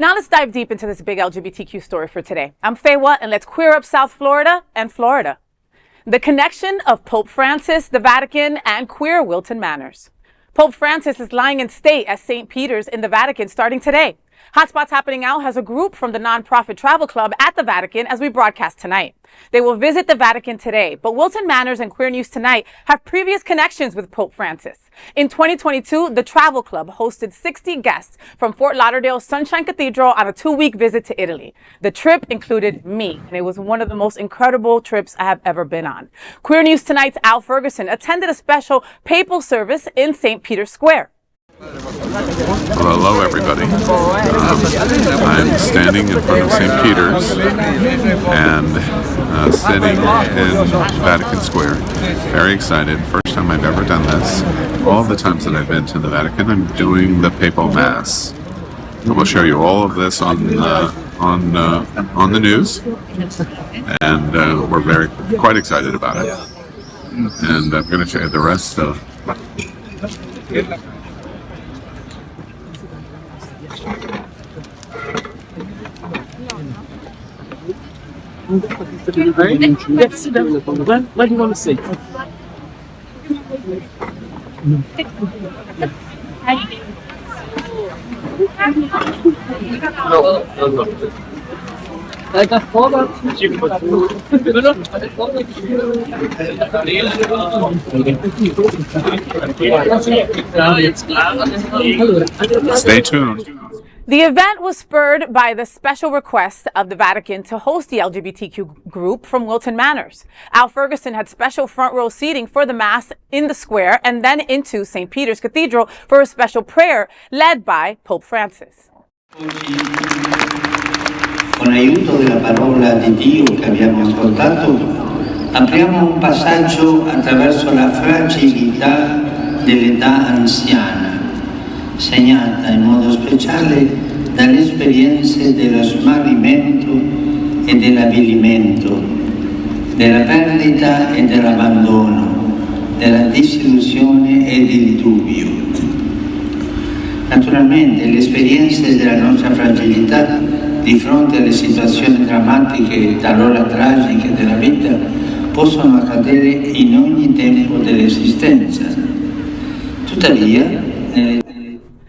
Now let's dive deep into this big LGBTQ story for today. I'm Faywa, and let's queer up South Florida and Florida. The connection of Pope Francis, the Vatican, and queer Wilton Manors. Pope Francis is lying in state at St. Peter's in the Vatican starting today. Hotspots Happening Out has a group from the nonprofit travel club at the Vatican as we broadcast tonight. They will visit the Vatican today, but Wilton Manors and Queer News Tonight have previous connections with Pope Francis. In 2022, the travel club hosted 60 guests from Fort Lauderdale's Sunshine Cathedral on a 2-week visit to Italy. The trip included me, and it was one of the most incredible trips I have ever been on. Queer News Tonight's Al Ferguson attended a special papal service in St. Peter's Square. Well, hello everybody. I'm standing in front of St. Peter's and sitting in Vatican Square. Very excited. First time I've ever done this. All the times that I've been to the Vatican, I'm doing the Papal Mass. And we'll show you all of this on the news, and we're quite excited about it. And I'm going to show you the rest of. What do you want to say? Stay tuned. The event was spurred by the special request of the Vatican to host the LGBTQ group from Wilton Manors. Al Ferguson had special front row seating for the Mass in the square and then into St. Peter's Cathedral for a special prayer led by Pope Francis. Con l'aiuto della parola di Dio che abbiamo ascoltato, apriamo un passaggio attraverso la fragilità dell'età anziana, segnata in modo speciale dalle esperienze dello smarrimento e dell'avvilimento, della perdita e dell'abbandono, della disillusione e del dubbio. Naturalmente le esperienze della nostra fragilità di fronte alle situazioni drammatiche e talora tragiche della vita possono accadere in ogni tempo dell'esistenza. Tuttavia,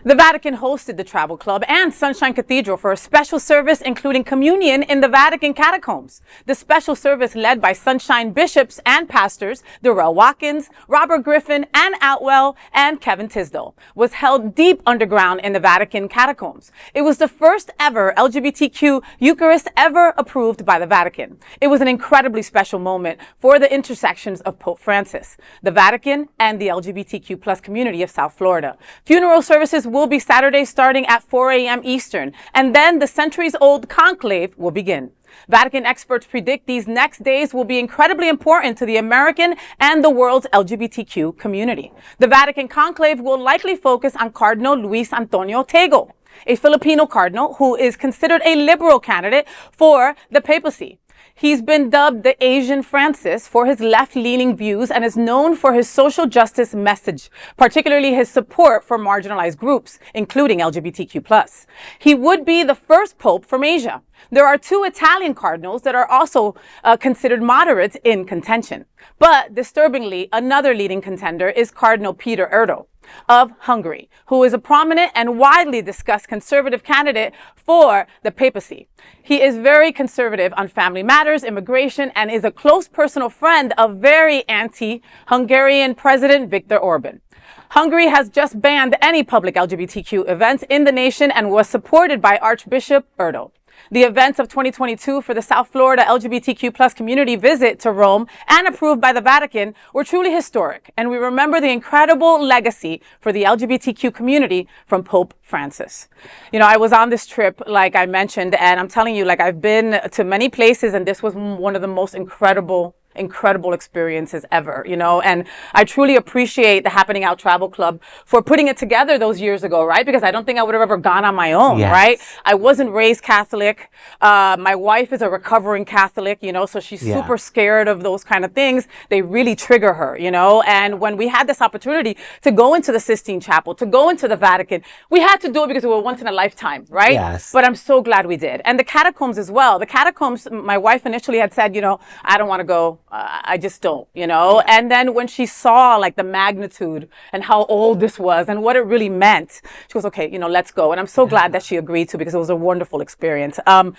The Vatican hosted the travel club and Sunshine Cathedral for a special service including communion in the Vatican catacombs. The special service, led by Sunshine bishops and pastors Durrel Watkins, Robert Griffin, and Atwell and Kevin Tisdol, was held deep underground in the Vatican catacombs. It was the first ever LGBTQ Eucharist ever approved by the Vatican. It was an incredibly special moment for the intersections of Pope Francis, the Vatican, and the LGBTQ+ community of South Florida. Funeral services will be Saturday starting at 4 a.m. Eastern, and then the centuries-old conclave will begin. Vatican experts predict these next days will be incredibly important to the American and the world's LGBTQ community. The Vatican Conclave will likely focus on Cardinal Luis Antonio Tagle, a Filipino cardinal who is considered a liberal candidate for the papacy. He's been dubbed the Asian Francis for his left-leaning views and is known for his social justice message, particularly his support for marginalized groups, including LGBTQ+. He would be the first pope from Asia. There are 2 Italian cardinals that are also considered moderates in contention. But disturbingly, another leading contender is Cardinal Péter Erdo of Hungary, who is a prominent and widely discussed conservative candidate for the papacy. He is very conservative on family matters, immigration, and is a close personal friend of very anti-Hungarian President Victor Orban. Hungary has just banned any public LGBTQ events in the nation and was supported by Arch-bishop Erdo. The events of 2022 for the South Florida LGBTQ+ community visit to Rome and approved by the Vatican were truly historic, and we remember the incredible legacy for the LGBTQ community from Pope Francis. You know, I was on this trip, like I mentioned, and I'm telling you, like, I've been to many places, and this was one of the most incredible incredible experiences ever, you know, and I truly appreciate the Happening Out Travel Club for putting it together those years ago, right? Because I don't think I would have ever gone on my own, right? I wasn't raised Catholic. My wife is a recovering Catholic, you know, so she's super scared of those kind of things. They really trigger her, you know, and when we had this opportunity to go into the Sistine Chapel, to go into the Vatican, we had to do it because we were once in a lifetime, right? Yes. But I'm so glad we did. And the catacombs as well. The catacombs, my wife initially had said, you know, I don't want to go. I just don't, you know. And then when she saw like the magnitude and how old this was and what it really meant, she goes, okay, you know, let's go. And I'm so glad that she agreed to, because it was a wonderful experience. God,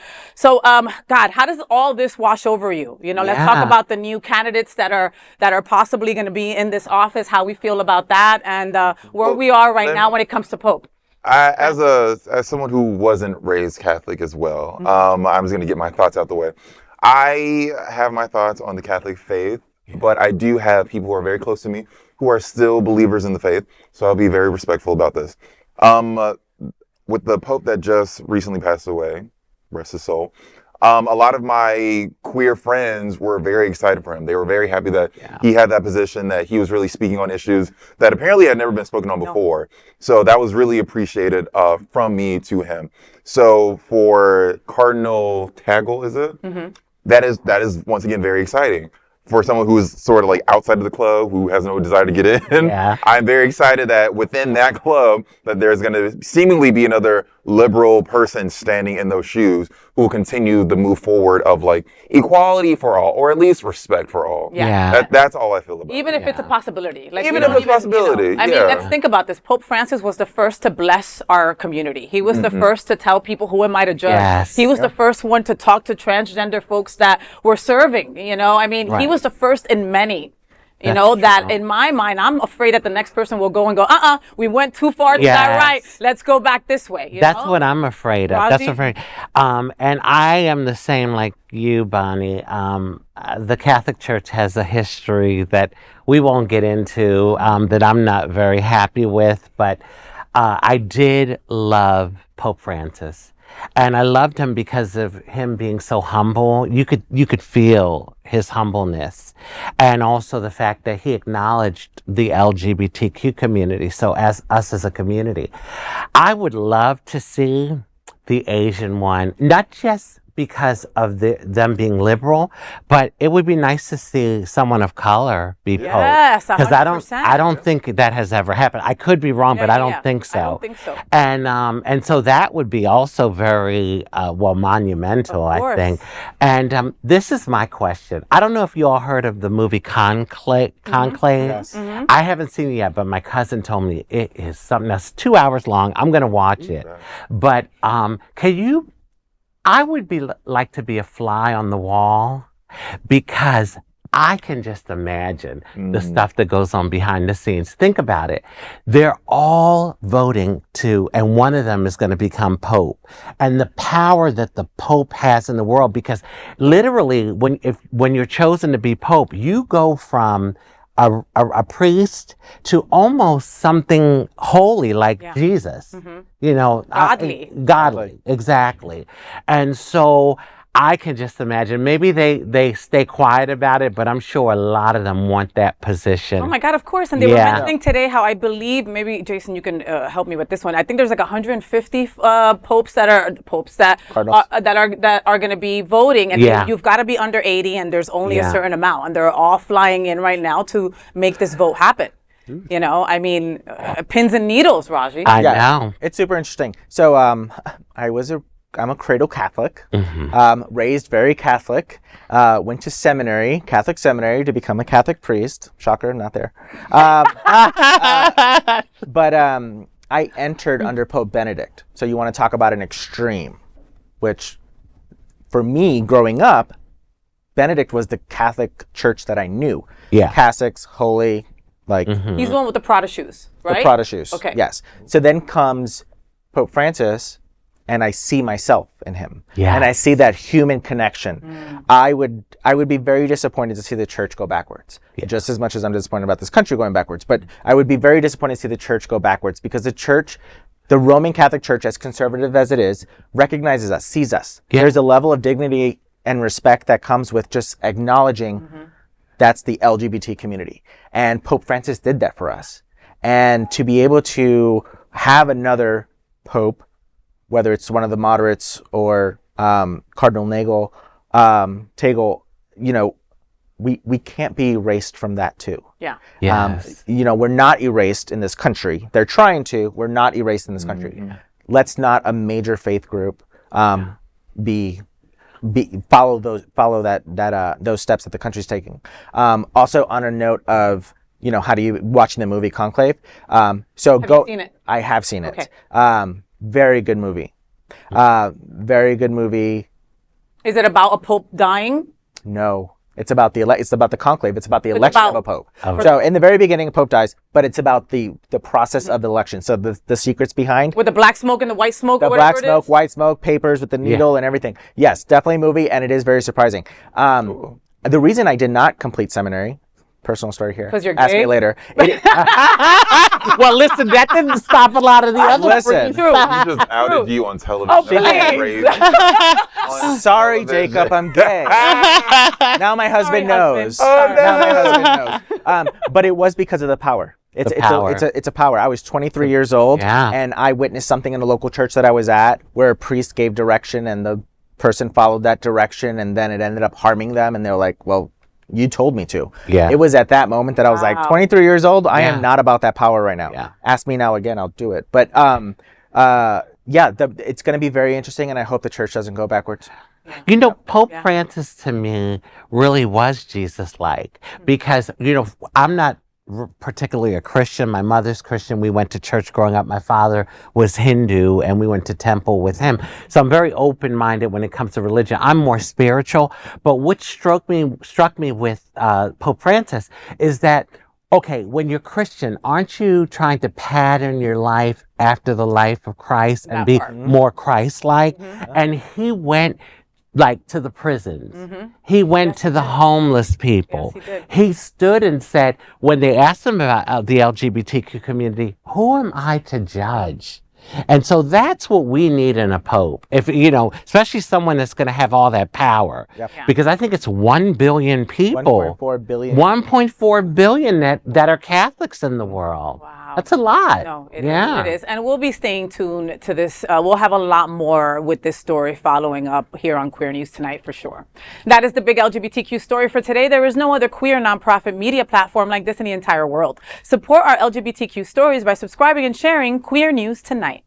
how does all this wash over you? You know, let's talk about the new candidates that are possibly going to be in this office, how we feel about that, and where we are right now when it comes to Pope. As someone who wasn't raised Catholic as well, I'm just going to get my thoughts out the way. I have my thoughts on the Catholic faith, but I do have people who are very close to me who are still believers in the faith, so I'll be very respectful about this. With the Pope that just recently passed away, rest his soul, a lot of my queer friends were very excited for him. They were very happy that he had that position, that he was really speaking on issues that apparently had never been spoken on before. So that was really appreciated from me to him. So for Cardinal Tagle, is it? That is once again very exciting. For someone who is sort of like outside of the club, who has no desire to get in, I'm very excited that within that club that there's going to seemingly be another liberal person standing in those shoes who will continue the move forward of like equality for all, or at least respect for all. That's all I feel about Even if it's a possibility. Like, even if it's a possibility. You know, I mean, let's think about this. Pope Francis was the first to bless our community. He was the first to tell people who am I to judge. He was the first one to talk to transgender folks that were serving, you know. I mean, he was the first in many. You know, that in my mind, I'm afraid that the next person will go and go, we went too far to that right. Let's go back this way. That's what I'm afraid of. That's afraid. And I am the same like you, Bonnie. The Catholic Church has a history that we won't get into, that I'm not very happy with. But I did love Pope Francis. And I loved him because of him being so humble. You could feel his humbleness, and also the fact that he acknowledged the LGBTQ community. So as us as a community, I would love to see the Asian one, not just because of them being liberal, but it would be nice to see someone of color be Pope. Yes, 100%. Because I don't think that has ever happened. I could be wrong, but I don't think so. I don't think so. And so that would be also very monumental, I think. And this is my question. I don't know if you all heard of the movie Conclave. Yes. I haven't seen it yet, but my cousin told me it is something that's 2 hours long. I'm going to watch it. But I would like to be a fly on the wall, because I can just imagine the stuff that goes on behind the scenes. Think about it. They're all voting and one of them is going to become Pope. And the power that the Pope has in the world, because literally when you're chosen to be Pope, you go from a priest to almost something holy like Jesus, you know, godly, exactly. And so I can just imagine, maybe they stay quiet about it, but I'm sure a lot of them want that position. Oh my God, of course. And they were mentioning today how I believe, maybe Jason, you can help me with this one. I think there's like 150 popes that are going to be voting, and you've got to be under 80, and there's only a certain amount, and they're all flying in right now to make this vote happen. You know, I mean, pins and needles, Raji. I know. It's super interesting. So I'm a cradle Catholic, raised very Catholic, went to seminary, Catholic seminary, to become a Catholic priest. Shocker, not there. But I entered under Pope Benedict. So you want to talk about an extreme, which for me, growing up, Benedict was the Catholic church that I knew. Catholics, holy, like... He's the one with the Prada shoes, right? The Prada shoes, okay. Yes. So then comes Pope Francis, and I see myself in him. And I see that human connection. I would be very disappointed to see the church go backwards, just as much as I'm disappointed about this country going backwards. But I would be very disappointed to see the church go backwards, because the Roman Catholic Church, as conservative as it is, recognizes us, sees us. There's a level of dignity and respect that comes with just acknowledging that's the LGBT community. And Pope Francis did that for us. And to be able to have another pope, whether it's one of the moderates or Cardinal Tagle, you know, we can't be erased from that too. Yeah. Yes. You know, we're not erased in this country. They're trying to. We're not erased in this country. Let's not a major faith group follow those steps that the country's taking. Also, on a note of, you know, watching the movie Conclave. Have you seen it? I have seen it. Okay. Very good movie. Very good movie. Is it about a pope dying? No. It's about the conclave. It's about the election of a pope. Oh. So in the very beginning, a pope dies, but it's about the process of the election. So the secrets behind. With the black smoke and the white smoke, The or black whatever smoke, it is? white smoke, papers with the needle and everything. Yes, definitely a movie, and it is very surprising. The reason I did not complete seminary, personal story here. 'Cause you're Ask gay? me later. Well, listen, that didn't stop a lot of the other Listen. True. You just outed you on television. please. Crazy. On Sorry, television. Jacob, I'm gay. Now my husband Sorry, knows. husband. Now my husband knows. But it was because of the power. It's a power. I was 23 years old, and I witnessed something in the local church that I was at where a priest gave direction, and the person followed that direction, and then it ended up harming them, and they're like, well, you told me to. Yeah. It was at that moment that I was like, 23 years old, I am not about that power right now. Yeah. Ask me now again, I'll do it. But it's going to be very interesting, and I hope the church doesn't go backwards. You know, Pope Francis to me really was Jesus-like, because, you know, I'm not particularly a Christian. My mother's Christian. We went to church growing up. My father was Hindu, and we went to temple with him. So I'm very open-minded when it comes to religion. I'm more spiritual. But what struck me with Pope Francis is that, okay, when you're Christian, aren't you trying to pattern your life after the life of Christ and be more Christ-like? And he went to the prisons. He went to the homeless people. Yes, he did. He stood and said, when they asked him about the LGBTQ community, who am I to judge? And so that's what we need in a pope. If, you know, especially someone that's going to have all that power. Yep. Yeah. Because I think it's 1 billion people. 1.4 billion. 1.4 billion that are Catholics in the world. Wow. That's a lot. No, it is. And we'll be staying tuned to this. We'll have a lot more with this story following up here on Queer News Tonight for sure. That is the big LGBTQ story for today. There is no other queer nonprofit media platform like this in the entire world. Support our LGBTQ stories by subscribing and sharing Queer News Tonight.